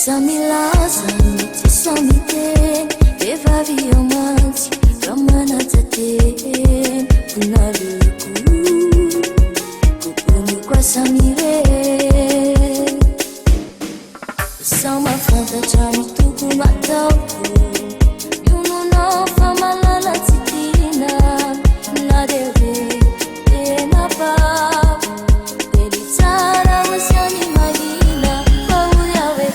Samilaza, ti samiten, vehivavy ao mantsy, raha manaja-teny, vonaloko, kokony koa samy reny. Sao mahafantatra ny tokony ataoko, miononao fa malala tsy tiana, na dia hoe tena bava, dia ny tsara ho siany mahina, fa hoy aho hoe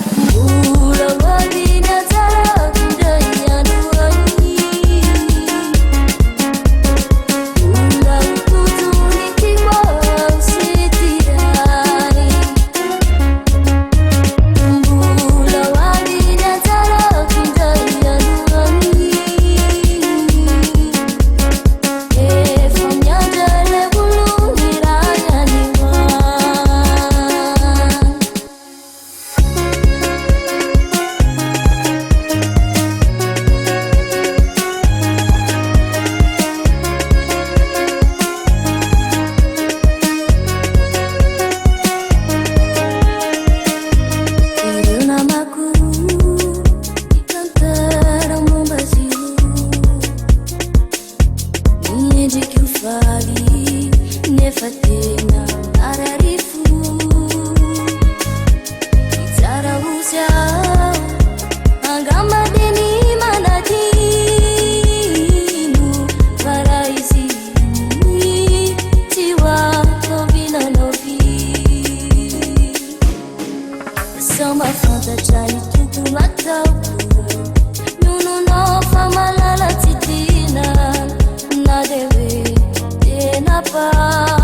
mbola hoaliana tsara indray androany, mbola ho totony tiako aho sy tiany, mbola hoaliana tsara indray androany, efa miandra ilay volony raha ianihoany. Ireo namako ikantara momba azy io, miendriky ho faly nefa tena mararifo, mitsara ozy aho angamba dia ny manadino, fa raha izy tsy ho ataovinanao firy. Sao mahafantatra ny tokony ataoko, miononao fa malala tsy tiana, na dia hoe tena bava.